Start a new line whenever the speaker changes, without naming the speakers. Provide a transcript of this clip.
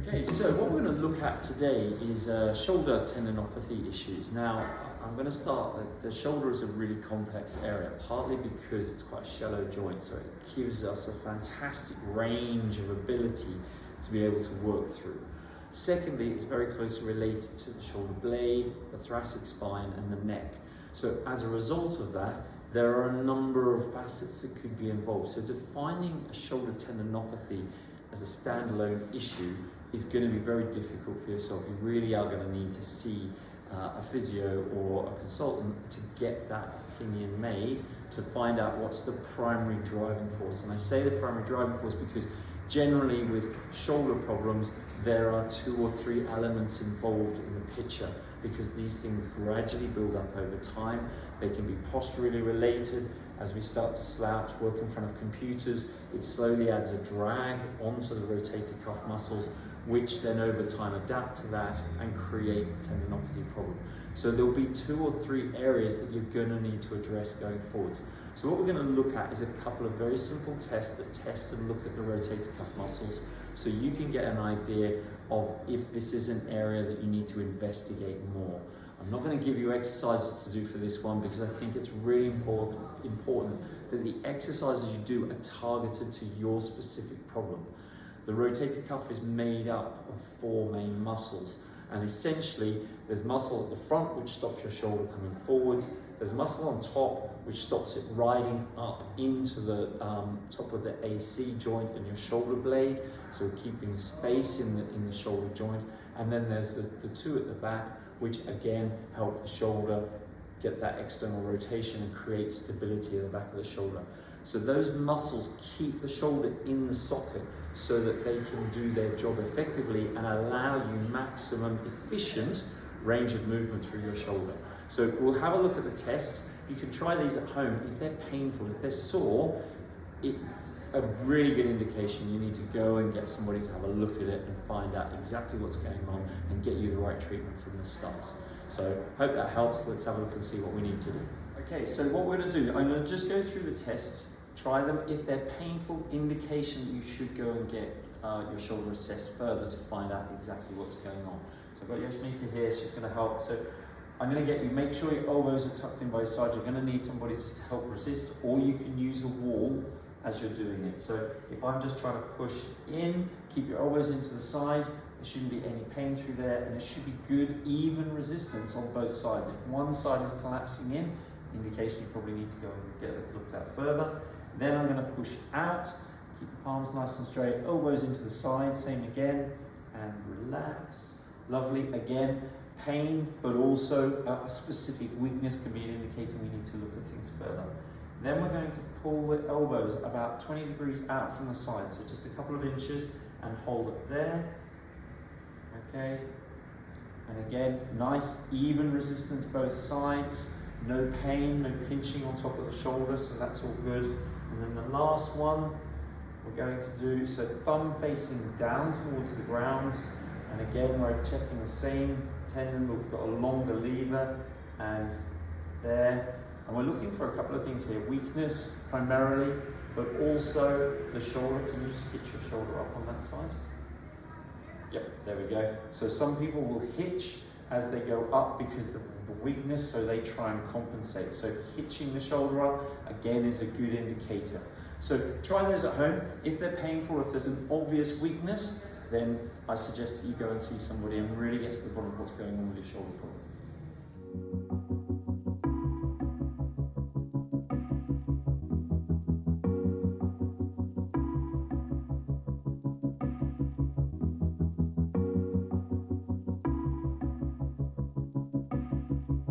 Okay, so what we're going to look at today is shoulder tendinopathy issues. Now, I'm going to start, the shoulder is a really complex area, partly because it's quite a shallow joint, so it gives us a fantastic range of ability to be able to work through. Secondly, it's very closely related to the shoulder blade, the thoracic spine, and the neck. So as a result of that, there are a number of facets that could be involved. So defining a shoulder tendinopathy as a standalone issue is going to be very difficult for yourself. You really are going to need to see a physio or a consultant to get that opinion made, to find out what's the primary driving force. And I say the primary driving force because generally with shoulder problems, there are 2 or 3 elements involved in the picture, because these things gradually build up over time. They can be posturally related. As we start to slouch, work in front of computers, it slowly adds a drag onto the rotator cuff muscles, which then over time adapt to that and create the tendinopathy problem. So there'll be 2 or 3 areas that you're going to need to address going forwards. So what we're going to look at is a couple of very simple tests that test and look at the rotator cuff muscles, so you can get an idea of if this is an area that you need to investigate more. I'm not going to give you exercises to do for this one because I think it's really important that the exercises you do are targeted to your specific problem. The rotator cuff is made up of 4 main muscles, and essentially there's muscle at the front which stops your shoulder coming forwards, there's muscle on top which stops it riding up into the top of the AC joint and your shoulder blade, so keeping space in the shoulder joint, and then there's the 2 at the back which again help the shoulder get that external rotation and create stability at the back of the shoulder. So those muscles keep the shoulder in the socket so that they can do their job effectively and allow you maximum efficient range of movement through your shoulder. So we'll have a look at the tests. You can try these at home. If they're painful, if they're sore, a really good indication you need to go and get somebody to have a look at it and find out exactly what's going on and get you the right treatment from the start. So hope that helps. Let's have a look and see what we need to do. Okay, so what we're going to do, I'm going to just go through the tests, try them. If they're painful, indication that you should go and get your shoulder assessed further to find out exactly what's going on. So I've got Yasmita here, she's going to help. So I'm going to get you, make sure your elbows are tucked in by your side. You're going to need somebody just to help resist, or you can use a wall as you're doing it. So if I'm just trying to push in, keep your elbows into the side, there shouldn't be any pain through there, and it should be good, even resistance on both sides. If one side is collapsing in, indication you probably need to go and get it looked at further. Then I'm going to push out, keep the palms nice and straight, elbows into the side, same again, and relax. Lovely, again, pain, but also a specific weakness can be an indicator we need to look at things further. Then we're going to pull the elbows about 20 degrees out from the side, so just a couple of inches, and hold it there. Okay, and again, nice even resistance both sides, no pain, no pinching on top of the shoulder, so that's all good. And then the last one we're going to do, so thumb facing down towards the ground, and again we're checking the same tendon, but we've got a longer lever, and there. And we're looking for a couple of things here, weakness primarily, but also the shoulder. Can you just hitch your shoulder up on that side? Yep, there we go. So some people will hitch as they go up because of the weakness, so they try and compensate. So hitching the shoulder up, again, is a good indicator. So try those at home. If they're painful, if there's an obvious weakness, then I suggest that you go and see somebody and really get to the bottom of what's going on with your shoulder problem.